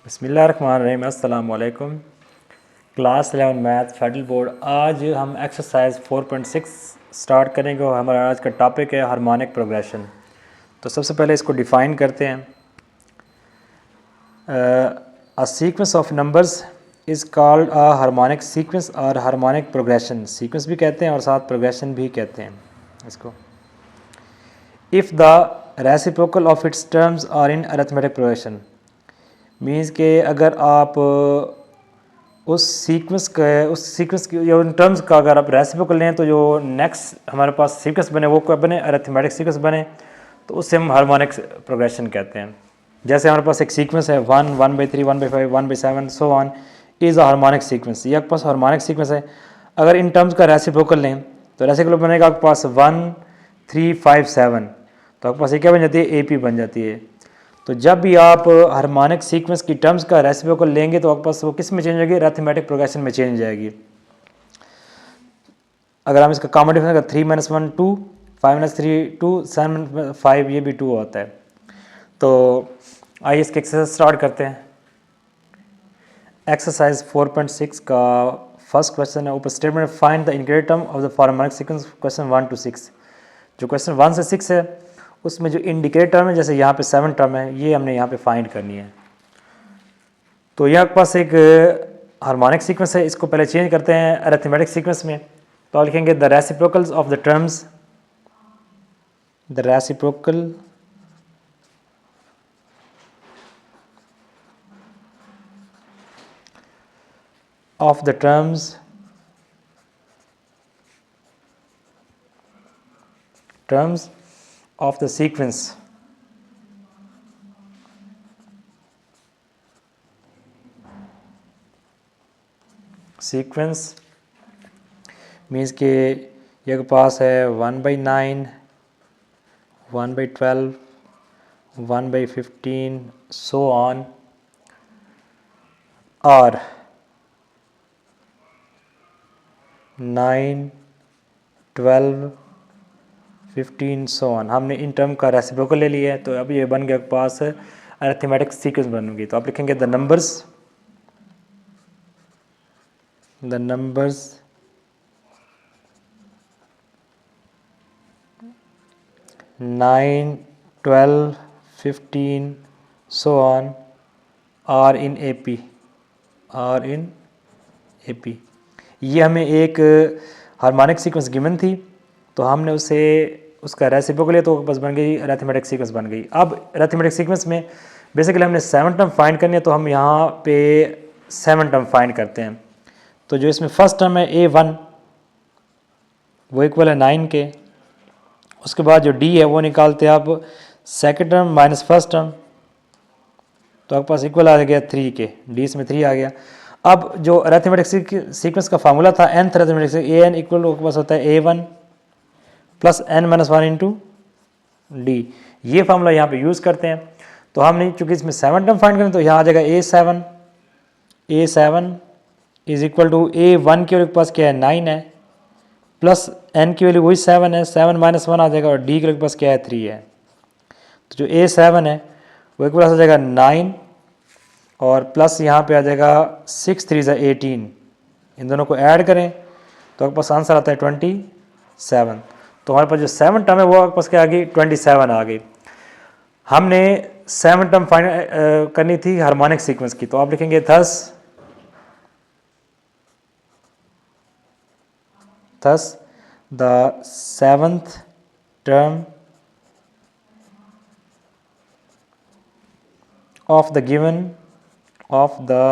बिस्मिल्लाहिर्रहमानिर्रहीम। अस्सलाम वालेकुम। Class 11 math federal board. आज हम एक्सरसाइज 4.6 स्टार्ट करेंगे और हमारा आज का टॉपिक है हार्मोनिक प्रोग्रेशन। तो सबसे पहले इसको डिफ़ाइन करते हैं। A sequence of numbers is called a harmonic sequence और हार्मोनिक प्रोग्रेशन। सीक्वेंस भी कहते हैं और साथ प्रोग्रेशन भी कहते हैं इसको। If the reciprocal of its terms are in arithmetic progression, means के अगर आप उस सीक्वेंस की या उन टर्म्स का अगर आप रेसिप्रोकल लें तो जो नेक्स्ट हमारे पास सीक्वेंस बने वो क्या बने, अरिथमेटिक सीक्वेंस बने, तो उससे हम हार्मोनिक प्रोग्रेशन कहते हैं। जैसे हमारे पास एक सीक्वेंस है 1, 1/3, 1/5, 1/7 so on is a harmonic sequence. ये आपके पास हार्मोनिक सीक्वेंस है। अगर इन टर्म्स का रेसिप्रोकल लें तो रेसिप्रोकल बनेगा आपके पास 1, 3, 5, 7, तो आपके पास ये क्या बन जाती है, AP बन जाती है। तो जब भी आप हार्मोनिक सीक्वेंस की टर्म्स का रेसिप्रोकल लेंगे तो आपके पास वो किस में चेंज होगी, अरिथमेटिक प्रोग्रेशन में चेंज हो जाएगी। अगर हम इसका कॉमन डिफरेंस अगर 3 - 1 2, 5 - 3 2, 7 - 5 ये भी 2 होता है। तो आइए इसके एक्सरसाइज स्टार्ट करते हैं। एक्सरसाइज 4.6 का फर्स्ट क्वेश्चन है, ऊपर statement find the integrator term of the harmonic sequence, question 1 to 6। जो क्वेश्चन 1 से 6 है उसमें जो इंडिकेटर टर्म है, जैसे यहाँ पे 7 टर्म है, ये हमने यहाँ पे फाइंड करनी है। तो यहाँ के पास एक हार्मोनिक सीक्वेंस है, इसको पहले चेंज करते हैं अरिथमेटिक सीक्वेंस में। तो आप लिखेंगे the reciprocals of the terms, the reciprocal of the terms of the sequence means के ये के पास है 1/9, 1/12, 1/15 सो ऑन, और 9, 12, 15 सो ऑन। हमने इन टर्म का रेसिप्रोकल ले लिया है, तो अब ये बन गया आपके पास अरिथमेटिक सीक्वेंस बन गई। तो आप लिखेंगे the numbers 9, 12, 15 so on are in AP। ये हमें एक हार्मोनिक सीक्वेंस गिवन थी, तो हमने उसका रेसिप्रोकल लिया तो बस बन गई अरिथमेटिक सीक्वेंस बन गई। अब अरिथमेटिक सीक्वेंस में बेसिकली हमने 7 टर्म फाइंड करनी है, तो हम यहाँ पे 7 टर्म फाइंड करते हैं। तो जो इसमें फर्स्ट टर्म है A1 वो इक्वल है 9 के। उसके बाद जो D है वो निकालते हैं आप second term minus first term, तो आपके पास इक्वल आ गया 3 के। D इसमें 3 आ गया। अब जो अरिथमेटिक सीक्वेंस का फार्मूला था nth अरिथमेटिक AN इक्वल आपके पास होता है A1 plus n - 1 into D। ये फार्मूला यहाँ पे यूज़ करते हैं। तो हमने चूँकि इसमें 7 टर्म फाइंड करें तो यहाँ आ जाएगा A7 is equal to A1 की वैल्यू के पास क्या है 9 है, प्लस n की वैल्यू वही 7 है, 7 - 1 आ जाएगा, और D के पास क्या है 3 है। तो जो A7 है वो एक पास आ जाएगा 9 और प्लस यहाँ पे आ जाएगा 6 3 = 18। इन दोनों को ऐड करें तो आपके पास आंसर आता है 27। तो हमारे पास जो 7 टर्म है वो आपके पास क्या आ गई, 27 आ गई। हमने 7 टर्म फाइंड करनी थी हार्मोनिक सीक्वेंस की, तो आप लिखेंगे thus the 7th term of the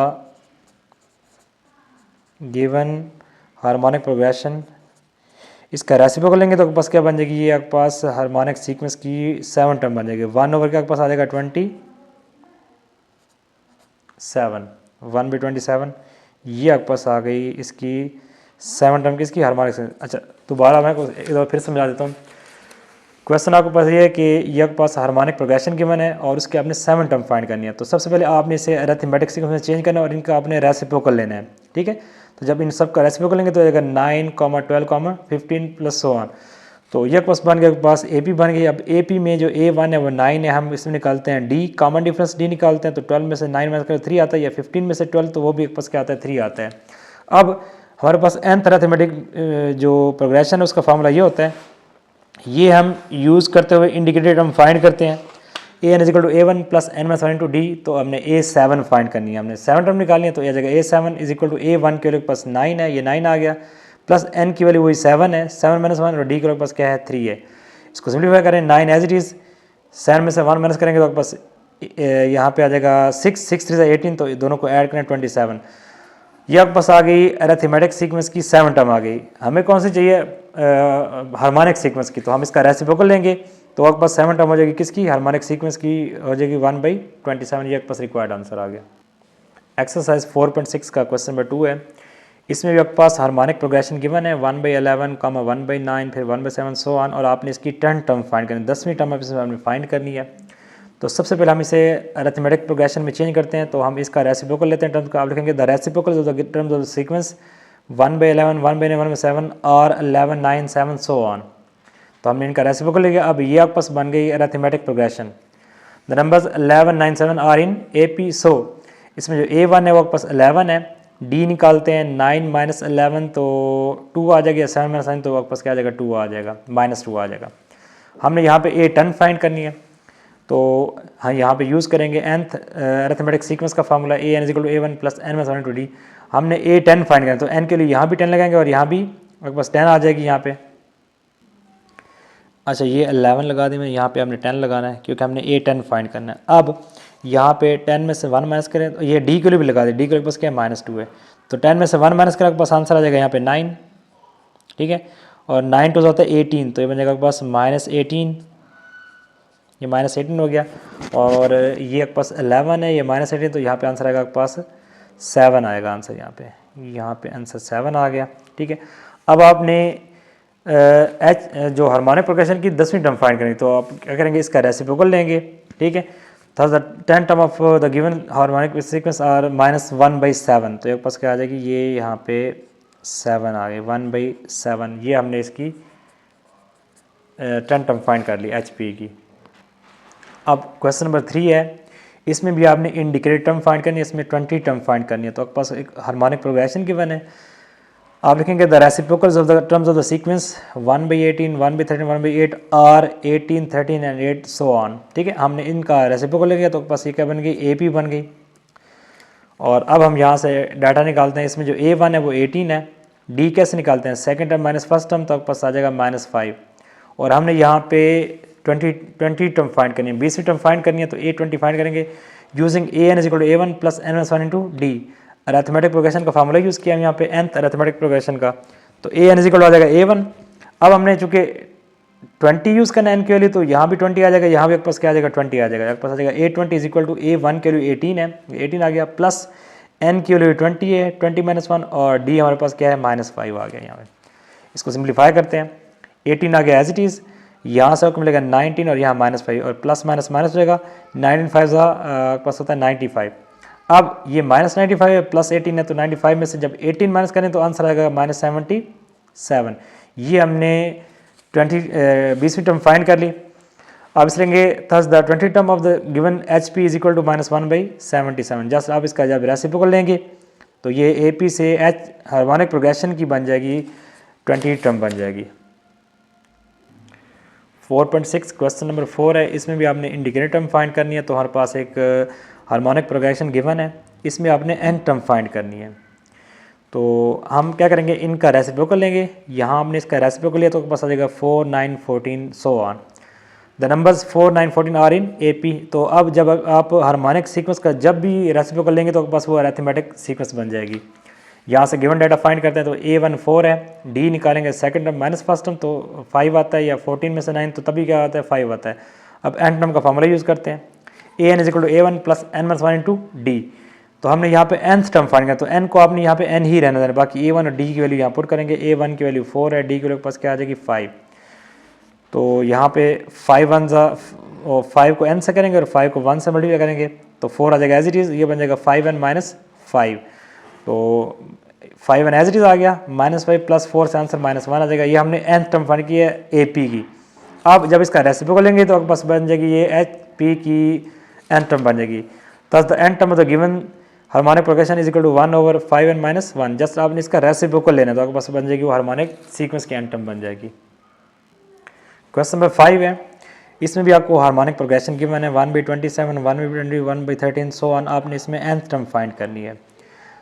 given harmonic progression, इसका रेसिप्रोकल लेंगे तो आपके पास क्या बन जाएगी, ये आपके पास हार्मोनिक सीक्वेंस की 7 टर्म बन जाएगी। 1/, के आपके पास आ जाएगा 27, 1/27। ये आपके पास आ गई इसकी 7 टर्म की, इसकी हार्मोनिक। अच्छा दोबारा मैं एक बार फिर समझा देता हूँ। क्वेश्चन आपके पास ये है कि ये आपके पास हार्मोनिक प्रोग्रेशन गिवन है और उसके आपने 7 टर्म फाइंड करनी है। तो सबसे पहले आपने इसे अरिथमेटिक सीक्वेंस में चेंज करना है और इनका आपने रेसिप्रोकल लेना है, ठीक है। तो जब इन सब का रेसिप्रोकल लेंगे तो आएगा 9, 12, 15 प्लस सो ऑन। तो ये पास बन गया पास ए पी बन गई। अब ए पी में जो ए वन है वो 9 है, हम इसमें निकालते हैं डी, कॉमन डिफरेंस डी निकालते हैं तो 12 में से 9 माइनस करें 3 आता है, या 15 में से 12 तो वो भी एक पास क्या आता है 3 आता है। अब हमारे पास nth अरिथमेटिक जो प्रोग्रेशन है उसका फार्मूला ये होता है, ये हम यूज़ करते हुए इंडिकेटेड हम फाइंड करते हैं A N equal to A one plus N minus one into D. तो हमने ए सेवन फाइंड करनी है, हमने 7 टर्म निकालनी है। तो यह जगह A seven is equal to A one की वैल्यू पास 9 है, ये 9 आ गया, प्लस एन की वैल्यू वही 7 है, 7 माइनस वन, और डी की वैल्यू पास क्या है 3 है। इसको सिंप्लीफाई करें 9 एज इट इज़, 7 में से 1 माइनस करेंगे तो आपके पास यहाँ पे आ जाएगा 6, 6 3 18, तो दोनों को ऐड करें 27। ये आपके पास आ गई अरिथमेटिक सीक्वेंस की 7 टर्म आ गई। हमें कौन सी चाहिए हार्मोनिक सीक्वेंस की, तो हम इसका रेसिप्रोकल लेंगे तो आपके पास 7 टर्म हो जाएगी किसकी, हार्मोनिक सीक्वेंस की हो जाएगी 1/27। ये आपके पास रिक्वायर्ड आंसर आ गया। एक्सरसाइज 4.6 का क्वेश्चन नंबर 2 है। इसमें भी आपके पास हार्मोनिक प्रोग्रेशन गिवन है 1/11, 1/9, फिर 1/7 सो ऑन, और आपने इसकी 10 टर्म फाइंड करनी है, 10वीं टर्म आपने फाइंड करनी है। तो सबसे पहले हम इसे अरिथमेटिक प्रोग्रेशन में चेंज करते हैं, तो हम इसका रेसिप्रोकल लेते हैं टर्म का। आप लिखेंगे the reciprocal of the terms of the sequence 1/11, 1/9, 1/7 और 11, 9, 7 सो ऑन। तो हमने इनका रेसिप्रोकल लिया। अब ये आपके पास बन गई arithmetic progression. The numbers 11, 9, 7 are in A P. So इसमें जो A1 है वो आपके पास 11 है, D निकालते हैं 9 माइनस 11 तो 2 आ जाएगा, 7 माइनस 9 तो आपके पास क्या आ जाएगा 2 आ जाएगा, -2 आ जाएगा। हमने यहाँ पे A10 फाइंड करनी है, तो हाँ यहाँ पे यूज़ करेंगे nth अरिथमेटिक सीक्वेंस का formula an is equal to a1 plus n minus 1 into D. हमने A10 फाइंड करना है, तो n के लिए यहाँ भी 10 लगाएंगे और यहाँ भी आपके पास 10 आ जाएगी यहाँ पे। अच्छा ये 11 लगा दी मैं, यहाँ पे हमने 10 लगाना है क्योंकि हमने A10 फाइंड करना है। अब यहाँ पे 10 में से 1 माइनस करें तो ये D के लिए भी लगा दे, D के लिए पास क्या है -2 है, तो 10 में से 1 माइनस करें आपके पास आंसर आ जाएगा यहाँ पे 9, ठीक है। और 9 टू होता है 18, तो ये बन जाएगा आपके पास -18, ये -18 हो गया। और ये आपके पास 11 है, ये -18, तो यहाँ पे आंसर आएगा आपके पास 7 आएगा आंसर, यहाँ पे आंसर 7 आ गया, ठीक है। अब आपने एच जो हार्मोनिक प्रोग्रेशन की 10वीं टर्म फाइंड करेंगे, तो आप क्या करेंगे इसका रेसिप्रोकल लेंगे, ठीक है। Thus the 10 term of the given harmonic sequence are -1/7, तो एक पास क्या आ जाएगी, ये यहाँ पे 7 आ गई, 1/7। ये हमने इसकी 10 टर्म फाइंड कर ली एच पी की। अब क्वेश्चन नंबर 3 है, इसमें भी आपने इंडिकेटेड टर्म फाइंड करनी है, इसमें 20 टर्म फाइंड करनी है। तो आपके पास एक हार्मोनिक प्रोग्रेशन गिवन है, आप लिखेंगे the reciprocals of the terms of the sequence 1/18, 1/13, 1/8 are 18, 13 and 8 so on, ठीक है। हमने इनका रेसिप्रोकल ले गया, तो पास ये क्या बन गई, AP बन गई। और अब हम यहाँ से डाटा निकालते हैं, इसमें जो A1 है वो 18 है, D कैसे निकालते हैं, second term minus first term, तो आपके पास आ जाएगा -5। और हमने यहाँ पे 20 टर्म फाइंड करनी है, 20वीं टर्म फाइंड करनी है, तो A20 फाइंड करेंगे using AN is equal to A1 plus n minus 1 into D. Arithmetic progression का फार्मूला यूज़ किया हम यहाँ पे nth अरिथमेटिक प्रोग्रेशन का, तो an इज इक्वल आ जाएगा A1। अब हमने चूँकि 20 यूज़ करना है n की वैल्यू, तो यहाँ भी 20 आ जाएगा, यहाँ भी आपके पास क्या आ जाएगा 20 आ जाएगा, आपके पास आ जाएगा A20 is equal to A1 की वैल्यू 18 है, 18 आ गया, प्लस n की वैल्यू 20 है, 20 माइनस 1, और d हमारे पास क्या है -5 आ गया यहाँ पे। इसको सिंप्लीफाई करते हैं, 18 आ गया एज इट इज़, यहाँ से आपको मिलेगा 19 और यहाँ -5, और प्लस माइनस माइनस हो जाएगा, 19 5 पास होता है 95। अब ये -95 है प्लस 18 है, तो 95 में से जब 18 माइनस करें तो आंसर आएगा -77। ये हमने 20वीं टर्म फाइंड कर ली। अब इस लेंगे thus the 20 term of the given HP is equal to -1/77। Just आप इसका जब रेसिप्रोकल लेंगे तो ये AP से H हार्मोनिक प्रोग्रेशन की बन जाएगी 20 टर्म बन जाएगी। 4.6 क्वेश्चन नंबर 4 है, इसमें भी आपने इंडिकेटेड टर्म फाइंड करनी है। तो हमारे पास एक हार्मोनिक प्रोग्रेशन गिवन है, इसमें आपने n टर्म फाइंड करनी है। तो हम क्या करेंगे, इनका रेसिप्रोकल लेंगे, यहाँ हमने इसका रेसिप्रोकल लिया तो पास आ जाएगा 4, 9, 14 so on. The numbers 4, 9, 14 are in AP। तो अब जब आप हार्मोनिक सीक्वेंस का जब भी रेसिप्रोकल लेंगे तो पास वो अरिथमेटिक सीक्वेंस बन जाएगी। यहाँ से गिवन डाटा फाइंड करते हैं, तो A1 4 है, D निकालेंगे second term minus first term, तो 5 आता है, या 14 में से 9 तो तभी क्या आता है 5 आता है। अब n टर्म का फॉर्मूला यूज़ करते हैं, AN is equal to A1 plus n minus 1 into D. तो हमने यहाँ पे nth टर्म फाइंड किया, तो n को आपने यहाँ पे n ही रहना देना, बाकी A1 और D की वैल्यू यहाँ पुट करेंगे। A1 की वैल्यू 4 है, D की वैल्यू पास क्या आ जाएगी 5। तो यहाँ पे 5 1 और 5 को n से करेंगे और 5 को 1 से मल्टीप्लाई करेंगे, तो 4 आ जाएगा एज इट इज़, ये बन जाएगा 5n माइनस 5। तो 5 एन एज इट इज़ आ गया, -5 + 4 से आंसर -1 आ जाएगा। ये हमने nth टर्म फाइंड की है AP की। अब जब इसका रेसिप्रोकल लेंगे तो आपके पास बन जाएगी ये HP की nth टर्म बन जाएगी। थस द nth term of the given harmonic progression is equal to 1/5 n - 1। Just आपने इसका रेसिप्रोकल लेना है तो आपके पास बन जाएगी वो हार्मोनिक सीक्वेंस की nth टर्म बन जाएगी। क्वेश्चन नंबर 5 है, इसमें भी आपको हार्मोनिक प्रोग्रेशन गिवन है 1/27, 1/20, 1/13 सो ऑन। आपने इसमें nth टर्म फाइंड करनी है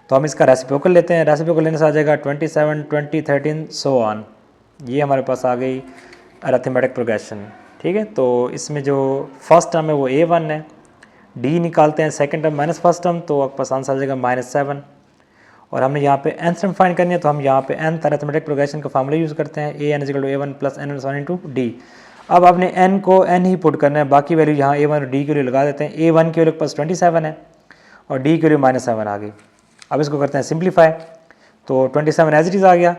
तो हम इसका रेसिप्रोकल लेते हैं। रेसिप्रोकल लेने से आ जाएगा 27, 20, 13 सो ऑन। ये हमारे पास आ गई अरिथमेटिक प्रोग्रेशन। ठीक है, तो इसमें जो फर्स्ट टर्म है वो A1 है, D निकालते हैं second term minus first term तो आपके पास आंसर आ जाएगा -7। और हमने यहाँ पे nth टर्म फाइंड करनी है तो हम यहाँ पे nth अरिथमेटिक प्रोग्रेशन का फार्मूला यूज़ करते हैं AN = A1 + N + 1 × D। अब आपने n को n ही पुट करना है, बाकी वैल्यू यहाँ A1 और D के लिए लगा देते हैं। A1 के लिए पास 27 है और D के लिए -7 आ गई। अब इसको करते हैं सिंप्लीफाई, तो 27 एज इट इज़ आ गया।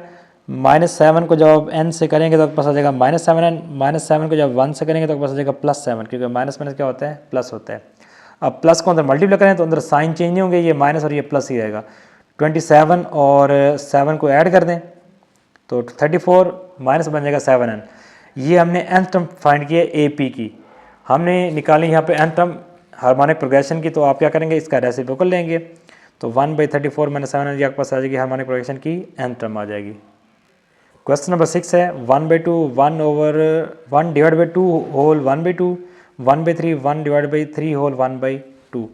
-7 को जब आप n से करेंगे तो आपके पास आ जाएगा -7n, -7 को जब 1 से करेंगे तो आपके पास आ जाएगा +7, क्योंकि माइनस माइनस क्या होता है प्लस होता है। अब प्लस को अंदर मल्टीप्लाई करें तो अंदर साइन चेंज नहीं होंगे, ये माइनस और ये प्लस ही रहेगा। 27 और 7 को ऐड कर दें तो 34 माइनस बन जाएगा 7n। ये हमने nth टर्म फाइंड किया AP की, हमने निकाली यहाँ पे nth टर्म हार्मोनिक प्रोग्रेशन की। तो आप क्या करेंगे, इसका रेसिप्रोकल लेंगे तो 1/34 - 7 ये आपके पास आ जाएगी हार्मोनिक प्रोग्रेशन की nth टर्म आ जाएगी। क्वेश्चन नंबर 6 है 1/2 1/1 / 2 होल 1/2 1/3 1/3 होल 1/2।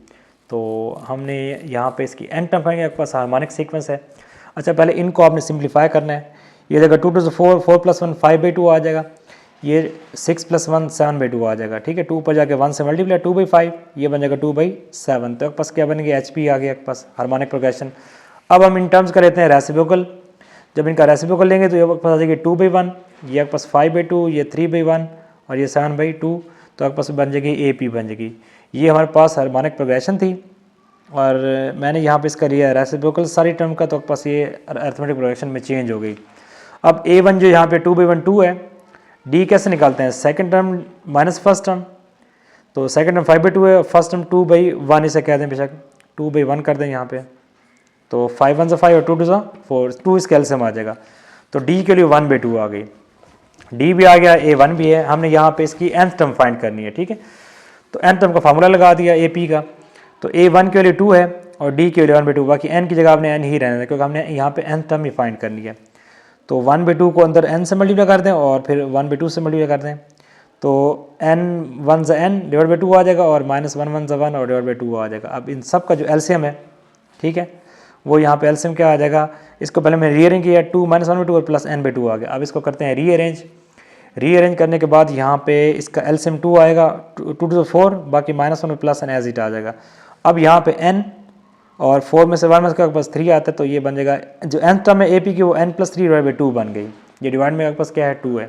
तो हमने यहाँ पे इसकी n टर्म पाएंगे, आपके पास हार्मोनिक सीक्वेंस है। अच्छा, पहले इनको आपने सिंप्लीफाई करना है। ये जगह 2 × 4 4 + 1 5/2 आ जाएगा, ये 6 + 1 7/2 आ जाएगा। ठीक है, 2 पर जाके 1 से मल्टीप्लाई 2/5 ये बन जाएगा 2/7। तो आपके पास क्या बनेगी HP आ गया आपके पास हार्मोनिक प्रोग्रेशन। अब हम इन टर्म्स का लेते हैं रेसिप्रोकल। जब इनका रेसिप्रोकल लेंगे तो ये आपके पास आ जाएगी 2/1, ये आपके पास 5/2, ये 3/1 और ये 7/2। तो आपके पास बन जाएगी AP बन जाएगी। ये हमारे पास हार्मोनिक प्रोग्रेशन थी और मैंने यहाँ पे इसका लिया रेसिप्रोकल सारी टर्म का, तो आपके पास ये अरिथमेटिक प्रोग्रेशन में चेंज हो गई। अब A1 जो यहाँ पे 2/1 2 है, D कैसे निकालते हैं, second term minus first term. तो सेकंड टर्म 5/2 है, फर्स्ट टर्म 2/1 इसे कह दें, बेशक 2/1 कर दें यहाँ पे। तो 5 1 से 5 और 2 2 4, 2 इस कैल्शियम आ जाएगा। तो D के लिए 1/2 आ गई, D भी आ गया, A1 भी है। हमने यहाँ पे इसकी nth टर्म फाइंड करनी है। ठीक है, तो nth टर्म का फार्मूला लगा दिया AP का। तो A1 के लिए 2 है और D के लिए 1/2, बाकी n की जगह आपने n ही रहना है क्योंकि हमने यहाँ पे nth टर्म ही फाइंड करनी है। तो 1/2 को अंदर n से मल्टीप्लाई कर दें और फिर 1/2 से मल्टीप्लाई कर दें तो n 1 से n /2 आ जाएगा और -1 1 से 1 और /2 आ जाएगा। अब इन सब का जो एलसीएम है, ठीक है, वो यहाँ पे एलसीएम क्या आ जाएगा, इसको पहले मैं रीअरेंज किया 2 - 1/2 और प्लस n/2 आ गया। अब इसको करते हैं रीअरेंज करने के बाद यहाँ पे इसका एलसीएम 2 आएगा, 2 to 4, बाकी -1 और प्लस n एज इट आ जाएगा। अब यहाँ पे n और 4 में से 1 में से पास 3 आता है, तो ये बन जाएगा जो nth टर्म है AP की वो n + 3/2 बन गई। ये डिवाइड में आपके पास क्या है 2 है।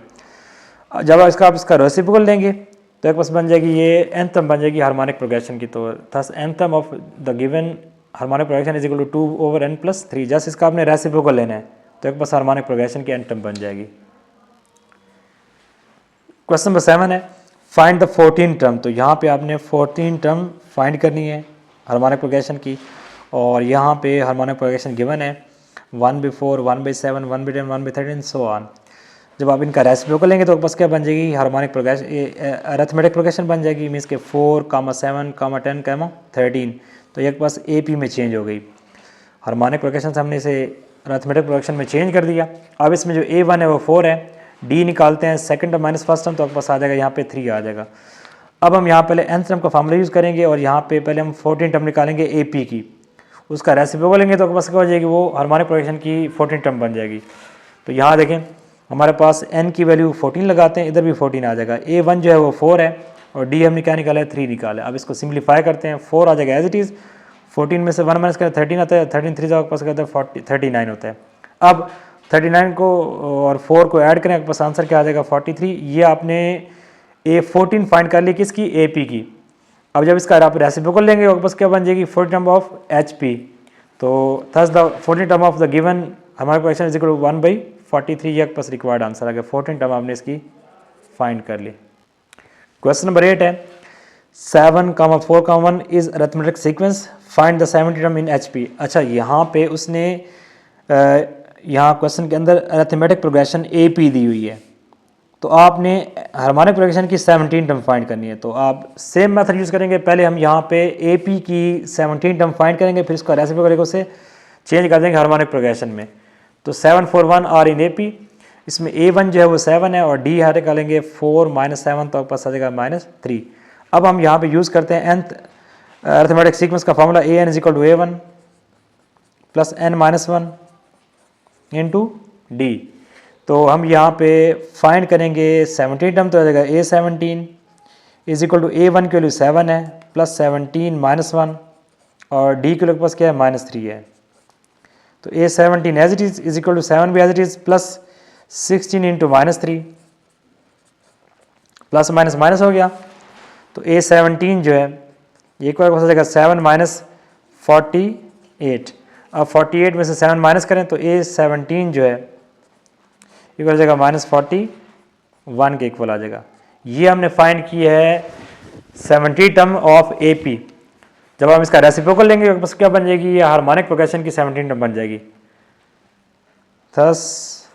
जब आप इसका रेसिप्रोकल लेंगे तो आपके पास बन जाएगी ये nth टर्म बन जाएगी हार्मोनिक प्रोग्रेशन की। तो thus nth term of the given harmonic progression is equal to 2/n + 3। Just इसका आपने रेसिप्रोकल लेना है तो आपके पास हार्मोनिक प्रोग्रेशन की nth टर्म बन जाएगी। क्वेश्चन नंबर 7 है फाइंड द 14 टर्म। तो यहाँ पे आपने 14 टर्म फाइंड करनी है हार्मोनिक प्रोग्रेशन की, और यहाँ पे हार्मोनिक प्रोग्रेशन गिवन है 1/4 1/7 1/10 1/13 सो ऑन। जब आप इनका रेसिप्रोकल लेंगे तो बस क्या बन जाएगी हार्मोनिक प्रोग्रेशन अरिथमेटिक प्रोग्रेशन बन जाएगी, मीन्स के 4, 7, 10, 13। तो ये पास AP में चेंज हो गई। हार्मोनिक प्रोग्रेशन से हमने इसे अरिथमेटिक प्रोग्रेशन में चेंज कर दिया। अब इसमें जो A1 है वो 4 है, D निकालते हैं second term minus first term, तो आपके पास आ जाएगा यहाँ पे 3 आ जाएगा। अब हम यहाँ पहले nth टर्म का फार्मूला यूज़ करेंगे और यहाँ पे पहले हम 14 टर्म निकालेंगे AP की, उसका रेसिप्रोकल लेंगे तो आपके पास क्या हो जाएगी वो हार्मोनिक प्रोग्रेशन की 14 टर्म बन जाएगी। तो यहाँ देखें हमारे पास n की वैल्यू 14 लगाते हैं, इधर भी 14 आ जाएगा। A1 जो है वो 4 है और D हमने क्या निकाला है 3 निकाला है। अब इसको सिंप्लीफाई करते हैं, 4 आ जाएगा एज इट इज़, 14 में से 1 माइनस करें 13 आता है, 13 3 आपके पास कहता है 39 होता है। अब 39 को और 4 को ऐड करें आपके पास आंसर क्या आ जाएगा 43। ये आपने A14 फाइंड कर ली किसकी, AP की। अब जब इसका आप रेसिप्रोकल लेंगे आपके पास क्या बन जाएगी 14 टर्म ऑफ HP। तो thus the 14 term of the given हमारे क्वेश्चन इज इक्वल टू 1/43। ये आपके पास रिक्वायर्ड आंसर आ गया, 14 टर्म आपने इसकी फाइंड कर ली। क्वेश्चन नंबर 8 है 7, 4, 1 is arithmetic sequence, find the 70 term in HP। अच्छा, यहाँ पे उसने यहाँ क्वेश्चन के अंदर अरिथमेटिक प्रोग्रेशन ए पी दी हुई है, तो आपने हार्मोनिक प्रोग्रेशन की 17 टर्म फाइंड करनी है। तो आप सेम मेथड यूज़ करेंगे, पहले हम यहाँ पे ए पी की 17 टर्म फाइंड करेंगे, फिर इसका रेसिप्रोकल उसे चेंज कर देंगे हार्मोनिक प्रोग्रेशन में। तो 7 4 1 आर इन ए पी, इसमें A1 जो है वो 7 है और डी यहाँ निकालेंगे 4 -7 तो आपके पास आ जाएगा -3। अब हम यहाँ पे यूज़ करते हैं nth अरिथमेटिक सीक्वेंस का formula an = a1 plus n-1 into D. तो हम यहाँ पे फाइंड करेंगे 17 टर्म, तो आ जाएगा a17 = a1 की वैल्यू 7 है प्लस 17 -1 और डी के पास क्या है -3 है। तो a17 एज इट इज = 7 भी as it is plus 16 into -3 plus minus minus हो गया। तो a17 जो है एक बार हो जाएगा 7 - 48। अब 48 में से 7 माइनस करें तो a17 जो है इक्वल हो जाएगा -41 के इक्वल आ जाएगा। ये हमने फाइंड की है 70 टर्म ऑफ ए पी। जब हम इसका रेसिप्रोकल लेंगे बस क्या बन जाएगी, ये हार्मोनिक प्रोग्रेशन की 17 टर्म बन जाएगी। Thus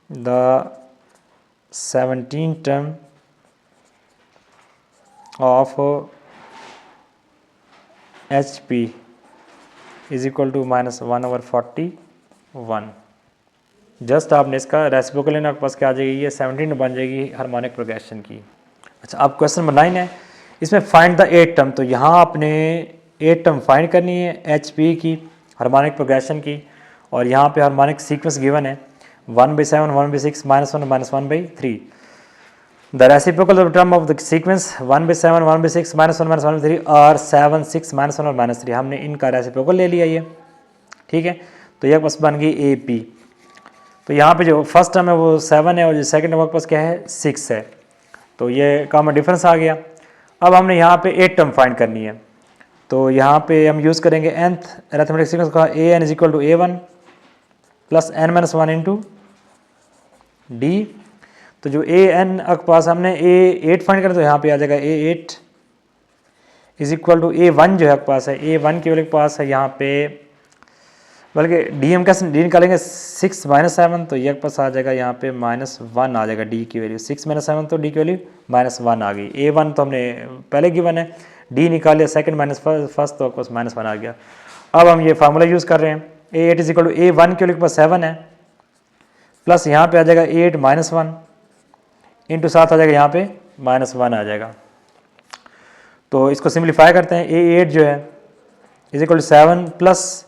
the 17 term of H P is equal to -1/41। Just आपने इसका रेसिप्रोकल लेना, आपके पास क्या आ जाएगी, ये 17 बन जाएगी हार्मोनिक प्रोग्रेशन की। अच्छा, अब क्वेश्चन नंबर 9 है, इसमें फाइंड द 8 टर्म। तो यहाँ आपने 8 टर्म फाइंड करनी है एच पी की हार्मोनिक प्रोग्रेशन की, और यहाँ पे हार्मोनिक सीक्वेंस गिवन है 1/7 1/6 -1 -1/3। The reciprocal of term of the sequence 1/7 1/6 -1 -1/3 और 7 6 -1 और -3। हमने इनका रेसिप्रोकल ले लिया ये, ठीक है। तो यह बस बन गई ए पी। तो यहाँ पे जो फर्स्ट टर्म है वो 7 है और जो सेकंड टर्म पास क्या है 6 है, तो ये कॉमन डिफरेंस आ गया। अब हमने यहाँ पे 8 टर्म फाइंड करनी है, तो यहाँ पे हम यूज़ करेंगे nth अरिथमेटिक सीक्वेंस का an = a1 plus n-1 into D. तो जो an के पास हमने a8 फाइंड करें तो यहाँ पे आ जाएगा a8 = a1 जो है आपके पास है, a1 की वैल्यू के पास है यहाँ पे, बल्कि डी हम कैसे डी निकालेंगे 6 - 7, तो ये पास आ जाएगा यहाँ पे -1 आ जाएगा डी की वैल्यू। 6 - 7 तो डी की वैल्यू -1 आ गई। a1 तो हमने पहले गिवन है, डी निकाल लिया सेकंड माइनस फर्स्ट तो आपके पास -1 आ गया। अब हम ये फार्मूला यूज़ कर रहे हैं, a8 = a1 की वैल्यू के पास 7 है प्लस यहाँ पे आ जाएगा 8 -1 इंटू 7 आ जाएगा यहाँ पे -1 आ जाएगा। तो इसको सिंप्लीफाई करते हैं, a8 जो है = 7 प्लस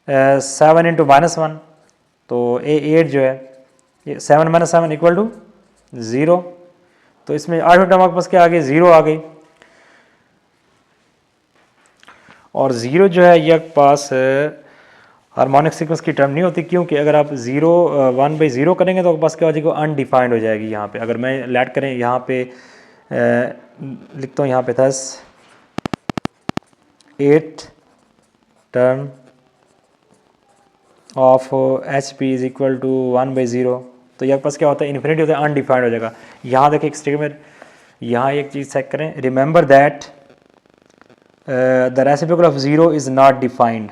7 इंटू -1, तो a8 जो है ये 7 - 7 = 0। तो इसमें 8 टर्म आपके पास क्या आ गई, 0 आ गई। और 0 जो है ये पास हार्मोनिक सीक्वेंस की टर्म नहीं होती, क्योंकि अगर आप 1/0 करेंगे तो आपके पास क्या हो जाएगी, अनडिफाइंड हो जाएगी। यहाँ पे अगर मैं लेट करें यहाँ पे लिखता हूँ यहाँ पे 8 term of H P is equal to 1/0, तो यहाँ पास क्या होता है, इन्फिनिटी होता है, अनडिफाइंड हो जाएगा। यहाँ देखिए एक स्टेटमेंट में, यहाँ एक चीज़ चेक करें, remember that the reciprocal of 0 is not defined,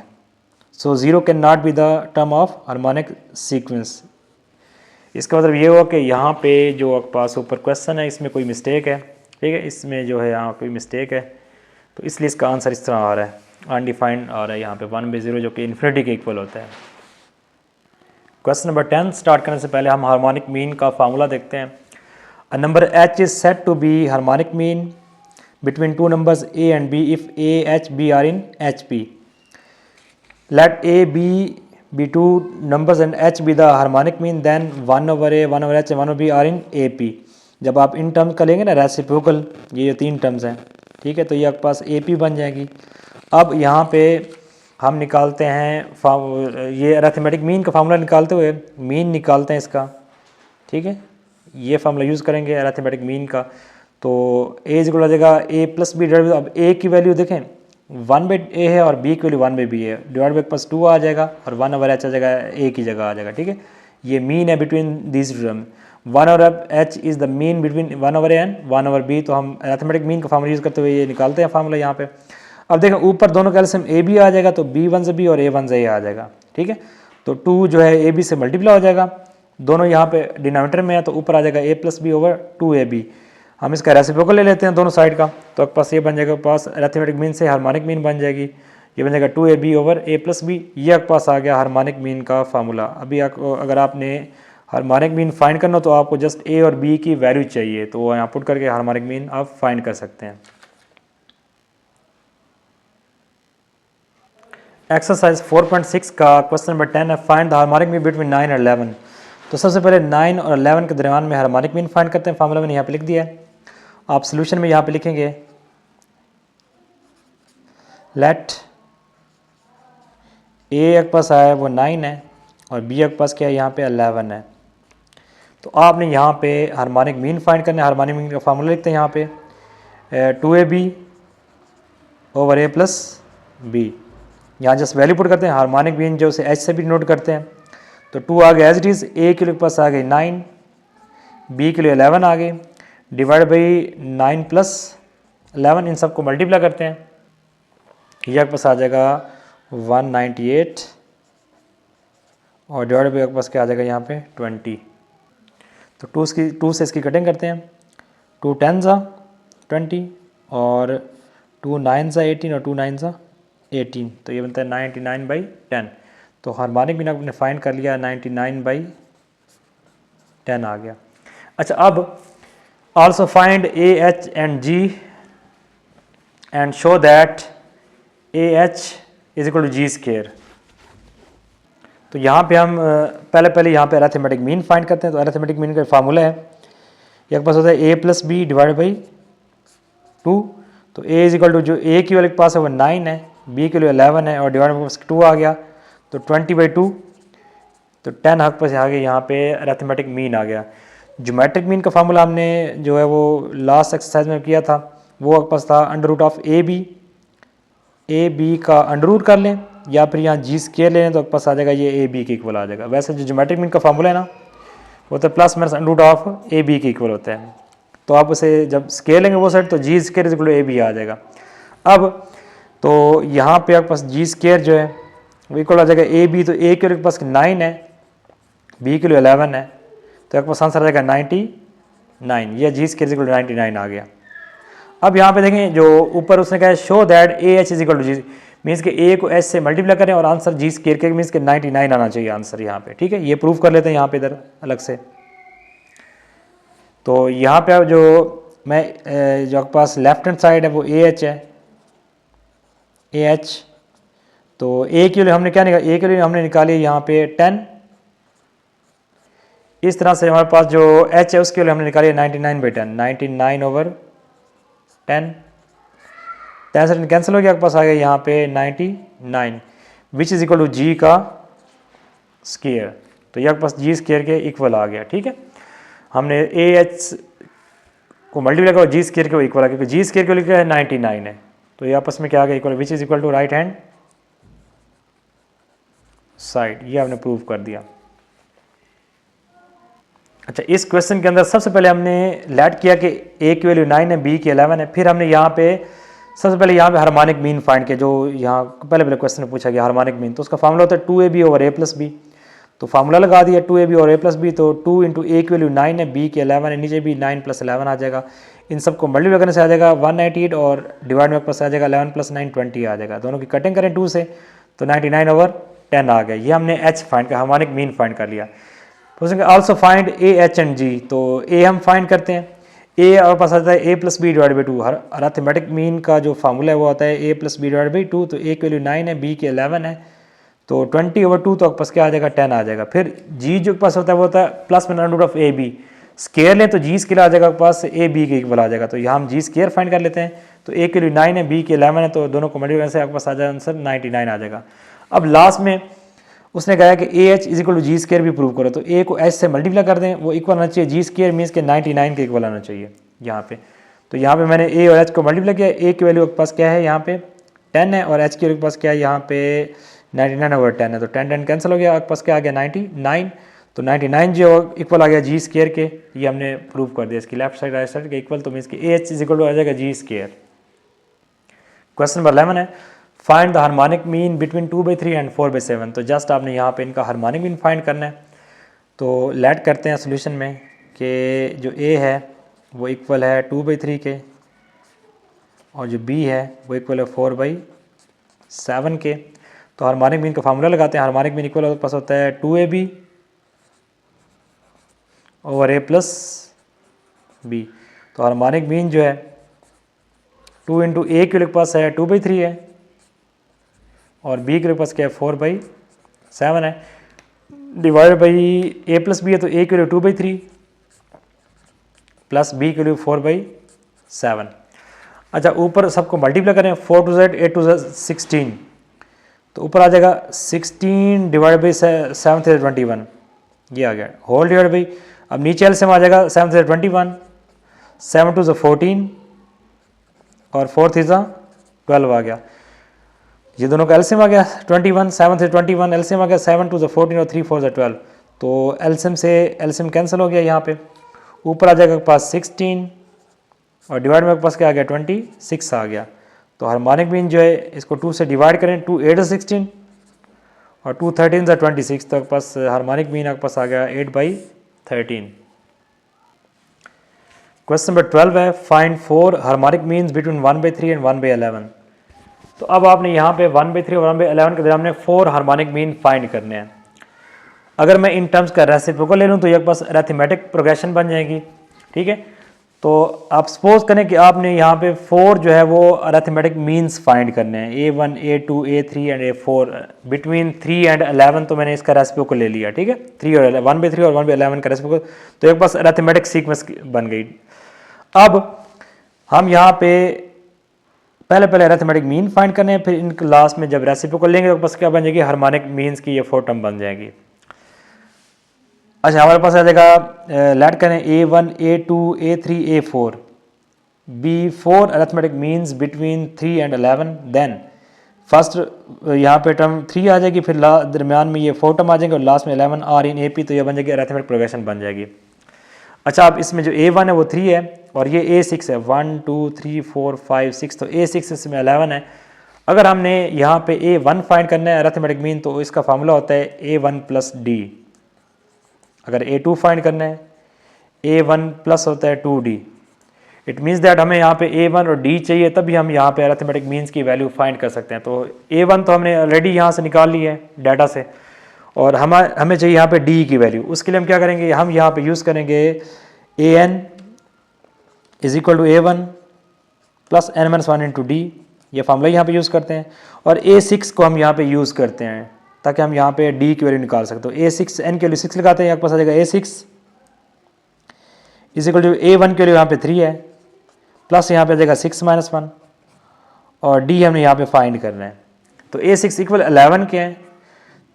so 0 can not be the term of harmonic sequence. इसका मतलब ये हुआ कि यहाँ पे जो आपके पास ऊपर क्वेश्चन है इसमें कोई मिस्टेक है, ठीक है, इसमें जो है यहाँ कोई मिस्टेक है, तो इसलिए इसका आंसर इस तरह आ रहा है, अनडिफाइंड आ रहा है यहाँ पे 1/0 जो कि इन्फिनिटी के इक्वल होता है। क्वेश्चन नंबर 10 स्टार्ट करने से पहले हम हार्मोनिक मीन का फार्मूला देखते हैं। A number h is set to be harmonic mean between two numbers a and b if a, h, b are in HP. Let a, b be two numbers and h be the harmonic mean, then 1/a, 1/h, 1/b are in AP. जब आप in terms का लेंगे ना reciprocal, ये 3 terms हैं, ठीक है, तो ये आपके पास AP बन जाएगी। अब यहाँ पे हम निकालते हैं ये अरिथमेटिक मीन का फार्मूला निकालते हुए मीन निकालते हैं इसका, ठीक है, ये फार्मूला यूज़ करेंगे अरिथमेटिक मीन का। तो a इक्वल हो जाएगा a प्लस बी डिवाइड। अब a की वैल्यू देखें 1/a है और b की वैल्यू 1/b है, डिवाइड बाई प्लस 2 आ जाएगा और 1/h आ जाएगा, a की जगह आ जाएगा, ठीक है। ये मीन है between this term, 1/h is the mean between 1/a and 1/b। तो हम अरिथमेटिक मीन का फार्मूला यूज़ करते हुए ये निकालते हैं फार्मूला यहाँ पे। अब देखें ऊपर दोनों का एलसीएम ए बी आ जाएगा तो बी वन से बी और ए वन से ए आ जाएगा, ठीक है। तो 2 जो है ए बी से मल्टीप्लाई हो जाएगा, दोनों यहाँ पे डिनोमिनेटर में है तो ऊपर आ जाएगा ए प्लस बी ओवर 2ab। हम इसका रेसिप्रोकल ले लेते हैं दोनों साइड का, तो आपके पास ये बन जाएगा, पास अरिथमेटिक मीन से हार्मोनिक मीन बन जाएगी, ये बन जाएगा 2ab over a plus B. ये आपके पास आ गया हार्मोनिक मीन का फार्मूला। अभी अगर आपने हार्मोनिक मीन फाइंड करना तो आपको जस्ट a और b की वैल्यू चाहिए, तो यहाँ पुट करके हार्मोनिक मीन आप फाइंड कर सकते हैं। एक्सरसाइज 4.6 का क्वेश्चन नंबर 10 है, find the harmonic mean between 9 और 11। तो सबसे पहले 9 और 11 के दरमियान में हार्मोनिक मीन फाइंड करते हैं। फार्मूला मैंने यहाँ पे लिख दिया है, आप सोल्यूशन में यहाँ पे लिखेंगे लेट ए के पास आया वो 9 है और बी के पास क्या है यहाँ पे 11 है। तो आपने यहाँ पे हार्मोनिक मीन फाइंड करना है। हार्मोनिक मीन का फार्मूला लिखते हैं यहाँ पे 2ab over a plus B. यहाँ जस्ट वैल्यू पुट करते हैं, हार्मोनिक मीन जो उसे h से भी नोट करते हैं। तो 2 आ गया एज इट इज़, a के लिए पास आ गई 9, b के लिए 11 आ गई, डिवाइड बाई 9 प्लस 11, इन सबको मल्टीप्लाई करते हैं, यह पास आ जाएगा 198 और डिवाइड बाई पास क्या आ जाएगा यहाँ पे 20। तो 2 से इसकी कटिंग करते हैं, 2 10 सा 20 और 2 9 सा 18 और 2 9 सा 18, तो ये बनता है 99/10। तो हार्मोनिक मीन आपने फाइंड कर लिया, 99/10 आ गया। अच्छा, अब also find A H and G and show that A H is equal to G square. तो यहाँ पे हम पहले यहाँ पे अरिथमेटिक मीन फाइंड करते हैं। तो अरिथमेटिक मीन का फार्मूला है, ये पास होता है A plus B divide by 2। तो ए इज इक्वल टू जो ए की वैल्यू के पास है वो 9 है, बी के लिए 11 है और डिवाइड बाई 2 आ गया, तो 20/2, तो 10 हक पर आ गया, यहाँ पे अरिथमेटिक मीन आ गया। ज्योमेट्रिक मीन का फार्मूला हमने जो है वो लास्ट एक्सरसाइज में किया था, वो आपके पास था under root of A B का अंडर रूट कर लें या फिर यहाँ जी स्केयर ले लें, तो आपके पास आ जाएगा ये ए बी के इक्वल आ जाएगा। वैसे जो ज्योमेट्रिक मीन का फार्मूला है ना वो तो plus minus under root of A B के इक्वल होता है। तो आप उसे जब स्केयर लेंगे वो साइड तो G square is equal to A B आ जाएगा। अब तो यहाँ पे आपके पास जी स्केयर जो है वो इक्वल आ जाएगा ए बी, तो ए के पास 9 है, बी के लिए 11 है, तो आपके पास आंसर आ जाएगा 99। ये जी स्केयर इज इक्वल टू 99 आ गया। अब यहाँ पे देखें जो ऊपर उसने कहा है show that A H is equal to G, means के ए को एच से मल्टीप्लाई करें और आंसर जी स्केयर के मीन्स के 99 आना चाहिए आंसर यहाँ पे, ठीक है। ये प्रूव कर लेते हैं यहाँ पे इधर अलग से। तो यहाँ पे जो मैं जो आपके पास लेफ्ट हैंड साइड है वो ए एच है, ए एच। तो ए के लिए हमने क्या निकाला, ए के लिए हमने निकाली यहाँ पे 10। इस तरह से हमारे पास जो एच है उसके लिए हमने निकाली 99/10, 99/10। 10 से कैंसिल हो गया, आपके पास आ गया यहाँ पे 99 विच इज इक्वल टू जी का स्केयर। तो ये आपके पास जी स्केयर के इक्वल आ गया, ठीक है। हमने ए एच को मल्टीप्लाई करो जी स्केयर के इक्वल आ गया, क्योंकि जी स्केयर के लिखा है 99 है, तो ये आपस में क्या आ गया equal, which is equal to right hand side. ये हमने प्रूव कर दिया। अच्छा, इस क्वेश्चन के अंदर सबसे पहले हमने लेट किया कि ए की वैल्यू 9 है, बी की 11 है। फिर हमने यहाँ पे सबसे पहले यहाँ पे हार्मोनिक मीन फाइंड किया, जो यहाँ पहले क्वेश्चन में पूछा गया हार्मोनिक मीन। तो उसका फार्मूला होता है 2ab over a plus B. तो फार्मूला लगा दिया 2ab और a प्लस बी, तो 2 इंटू ए की वैल्यू 9 है, बी की 11 है, नीचे भी 9 प्लस 11 आ जाएगा। इन सबको मल्टीप्लाई करने से आ जाएगा 198 और डिवाइड में प्लस आ जाएगा 11 प्लस 9 20 आ जाएगा। दोनों की कटिंग करें 2 से तो 99/10 आ गया। ये हमने h फाइंड कर हार्मोनिक मीन फाइंड कर लिया। तो उसने also find A H and G. तो ए हम फाइंड करते हैं, ए और पास आता है A plus B divide by 2। हर अरिथमेटिक मीन का जो फार्मूला है वो आता है A plus B divide by 2। तो ए की वैल्यू 9 है, बी की 11 है, तो 20/2 तो आपके पास क्या आ जाएगा 10 आ जाएगा। फिर जी जो पास होता है वो होता है प्लस में under root of A B. Square लें तो जी स्केयर आ जाएगा आपके पास ए बी के इक्वल आ जाएगा। तो यहाँ हम जी स्केयर फाइंड कर लेते हैं। तो ए की वैल्यू 9 है, बी की 11 है, तो दोनों को मल्टीप्लाई करने से आपके पास आ जाएगा आंसर 99 आ जाएगा। अब लास्ट में उसने कहा कि A H is equal to G square भी प्रूव करो। तो ए को एच से मल्टीप्लाई कर दें, वो इक्वल आना चाहिए जी स्केयर मीन्स के 99 के इक्वल आना चाहिए यहाँ पे। तो यहाँ पे मैंने ए और एच को मल्टीप्लाई किया। ए की वैल्यू आपके पास क्या है यहाँ पे 10 है और एच की वैल्यू के पास क्या है यहाँ पे 99/10 है। तो 10 कैंसिल हो गया, आपके पास क्या आ गया 99। तो 99 जो इक्वल आ गया जी स्केयर के, ये हमने प्रूव कर दिया। इसकी लेफ्ट साइड राइट साइड के इक्वल, तो मीन्स कि A H is equal to आ जाएगा जी स्केयर। क्वेश्चन नंबर 11 है find the harmonic mean between 2/3 and 4/7। तो जस्ट आपने यहाँ पे इनका हार्मोनिक मीन फाइंड करना है। तो लेट करते हैं सोल्यूशन में कि जो ए है वो इक्वल है 2/3 के और जो बी है वो इक्वल है 4/7 के। तो हार्मोनिक मीन का फार्मूला लगाते हैं। हार्मोनिक मीन इक्वल पास होता है 2ab over a plus B. तो हार्मोनिक मीन जो है 2 इंटू ए के पास है 2/3 है और बी के पास क्या है 4/7 है, divide by A plus B है तो ए के लिए 2/3 प्लस बी के लिए 4/7। अच्छा ऊपर सबको मल्टीप्लाई करें 4 2 Z 8 2 Z 16। तो ऊपर आ जाएगा 16 डिवाइड बाई 7 से 21, ये आ गया होल डिवाइड बाई। अब नीचे एलसीएम आ जाएगा 7 से 21, 7 2 से 14 और 4 3 12 आ गया। ये दोनों का एलसीएम आ गया 21, 7 से 21 एलसीएम आ गया 7 2 से 14 और 3 4 से 12। तो एलसीएम से एलसीएम कैंसिल हो गया। यहाँ पे ऊपर आ जाएगा पास 16 और डिवाइड में पास क्या आ गया 26 आ गया। तो हार्मोनिक मीन जो है इसको 2 से डिवाइड करें, 2 8 से 16 और 2 13 से 26, तो पास हार्मोनिक मीन आपके पास आ गया 8/13। क्वेश्चन नंबर 12 है find 4 harmonic means between 1/3 and 1/11। तो अब आपने यहाँ पे 1/3 और 1/11 के दरमियान 4 हार्मोनिक मीन फाइंड करने हैं। अगर मैं इन टर्म्स का रेसिप्रोकल ले लूँ तो ये पास अरिथमेटिक प्रोग्रेशन बन जाएगी, ठीक है। तो आप सपोज करें कि आपने यहाँ पे 4 जो है वो अरिथमेटिक मीन्स फाइंड करने हैं, A1 A2 A3 and A4 between 3 and 11। तो मैंने इसका रेसिप्रोकल ले लिया, ठीक है, 3 और 1/3 और 1/11 का रेसिप्रोकल। तो एक पास अरिथमेटिक सीक्वेंस बन गई। अब हम यहाँ पे पहले अरिथमेटिक मीन फाइंड करने हैं, फिर इनके लास्ट में जब रेसिप्रोकल लेंगे तो बस क्या बन जाएगी हार्मोनिक मीन्स की ये 4 टर्म बन जाएगी। अच्छा हमारे पास आ जाएगा लेट करें A1 A2 A3 A4 B4 arithmetic means between 3 and 11। Then first यहाँ पे टर्म 3 आ जाएगी, फिर दरमियान में ये 4 टर्म आ जाएंगे और लास्ट में 11 R इन AP। तो ये बन जाएगी अरिथमेटिक प्रोग्रेशन बन जाएगी। अच्छा अब इसमें जो A1 है वो 3 है और ये A6 है 1 2 3 4 5 6। तो A6 इसमें 11 है। अगर हमने यहाँ पे A1 फाइंड करना है अरिथमेटिक मीन तो इसका फार्मूला होता है A1 प्लस D। अगर A2 फाइंड करना है A1 प्लस होता है 2D। इट मीन्स दैट हमें यहाँ पे A1 और D चाहिए, तभी हम यहाँ पे अरिथमेटिक मीन्स की वैल्यू फाइंड कर सकते हैं। तो A1 तो हमने ऑलरेडी यहाँ से निकाल ली है डाटा से और हमें चाहिए यहाँ पे D की वैल्यू। उसके लिए हम क्या करेंगे, हम यहाँ पे यूज़ करेंगे AN is equal to A1 plus n-1 into D। ये फार्मूला यहाँ पे यूज़ करते हैं और A6 को हम यहाँ पे यूज़ करते हैं ताकि हम यहाँ पे D की वैल्यू निकाल सकते हो। A6 n के लिए 6 लगाते हैं, यहाँ पास आ जाएगा A6 is equal to A1 के लिए यहाँ पे 3 है प्लस यहाँ पे आ जाएगा 6 - 1 और D हमने यहाँ पे फाइंड करना है। तो A6 इक्वल 11 के हैं,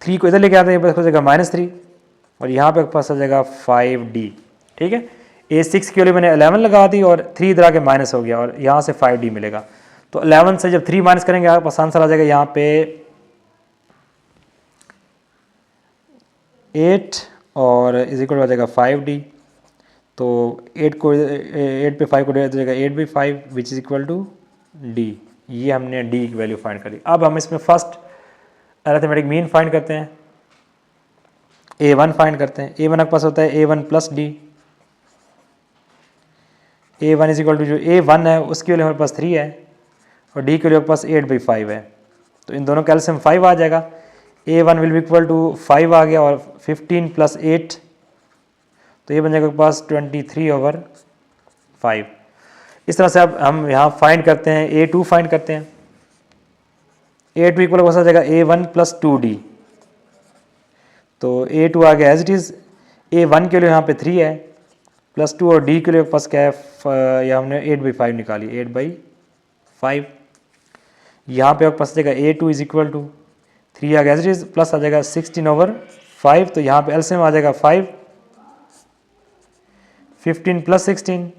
3 को इधर लेके आते हैं, पास हो जाएगा -3 और यहाँ पे पास आ जाएगा 5D, ठीक है। A6 के लिए मैंने 11 लगा दी और 3 इधर आके माइनस हो गया और यहाँ से 5D मिलेगा। तो 11 से जब 3 माइनस करेंगे आपके पास आंसर आ जाएगा यहाँ पे 8 और इज इक्वल हो जाएगा 5D। तो 8 पे 5 को दे जाएगा 8/5 which is equal to D। ये हमने D की वैल्यू फाइंड करी। अब हम इसमें फर्स्ट अरिथमेटिक मीन फाइंड करते हैं, A1 फाइंड करते हैं। A1 आपके पास होता है A1 plus D। A1 is equal to जो A1 है उसके लिए हमारे पास 3 है और D के लिए हमारे पास 8/5 है। तो इन दोनों का एलसीएम 5 आ जाएगा। A1 will be equal to 5 आ गया और 15 प्लस 8 तो ये बन जाएगा पास 23/5। इस तरह से अब हम यहाँ फाइंड करते हैं A2 फाइंड करते हैं। A2 इक्वल हो जाएगा A1 प्लस 2D। तो A2 आ गया एज इट इज़। A1 के लिए यहाँ पे 3 है प्लस 2 और D के लिए पास क्या है या हमने 8/5 निकाली 8/5। यहाँ पे आपके पास जाएगा A2 इज इक्वल टू 3 आ गया एज इट इज़ प्लस आ जाएगा 16/5। तो यहाँ पे एलसीएम आ जाएगा 5, 15 प्लस 16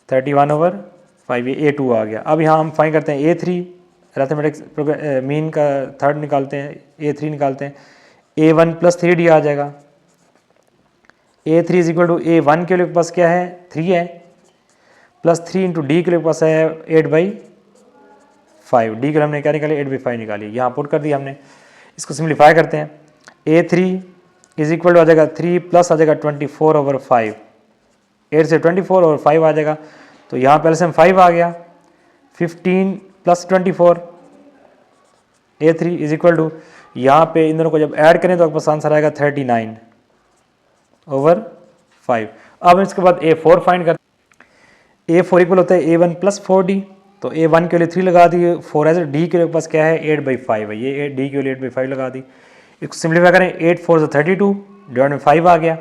31/5। ये A2 आ गया। अब यहाँ हम फाइंड करते हैं A3 अरिथमेटिक मीन का थर्ड निकालते हैं, A3 निकालते हैं। A1 प्लस 3D आ जाएगा। A3 is equal to A1 के लिए पास क्या है 3 है प्लस 3 इंटू D के लिए पास है 5, डी की हमने क्या निकाली 8/5 निकाली, यहाँ पुट कर दिया हमने। इसको सिम्प्लीफाई करते हैं, A3 इज इक्वल टू आ जाएगा 3 प्लस आ जाएगा 24/5, 8 से 24 और 5 आ जाएगा, तो यहाँ पहले से हम 5 आ गया, 15 plus 24, A3 is equal to, यहाँ पे इन दोनों को जब ऐड करें तो आपके पास आंसर आएगा 39/5। अब इसके बाद A4 फाइंड करते हैं, A4 इक्वल होता है A1 प्लस 4D, तो A1 के लिए 3 लगा दी, 4 है, डी के पास क्या है 8/5 है, ये डी के लिए 8/5 लगा दी। इसको सिम्प्लीफाई करें, 8 4 से 32 डिवाइड में 5 आ गया,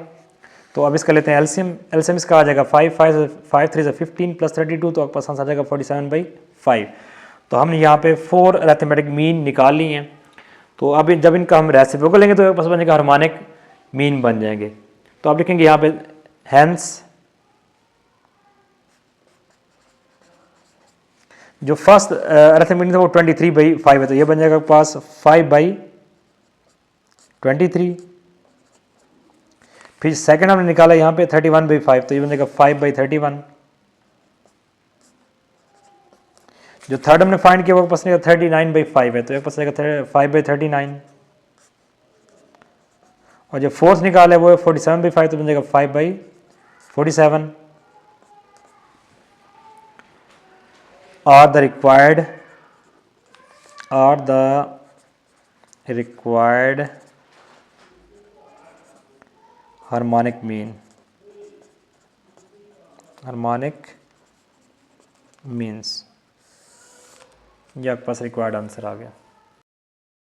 तो अब इसका लेते हैं एलसीएम, एलसीएम इसका आ जाएगा 5 3 से 15 प्लस 32, तो आपके पास आंसर आ जाएगा 47/5। तो हमने यहाँ पे 4 अरिथमेटिक मीन निकाल ली हैं, तो अब जब इनका हम रेसिप्रोकल लेंगे तो आपके पास बनेगा हार्मोनिक मीन बन जाएंगे। तो आप लिखेंगे यहाँ पे हैंस जो फर्स्ट अरिथमेटिक था वो 23/5 है, तो ये बन जाएगा पास 5/23। फिर सेकंड हमने निकाला यहाँ पे 31/5, तो ये बन जाएगा 5/31। जो थर्ड हमने फाइंड किया वो पास 39/5 है, तो एक पास 5/39। और जो फोर्थ निकाला है वो है 47/5, तो बन जाएगा 5/47। are the required harmonic means ये आपके पास रिक्वायर्ड आंसर आ गया।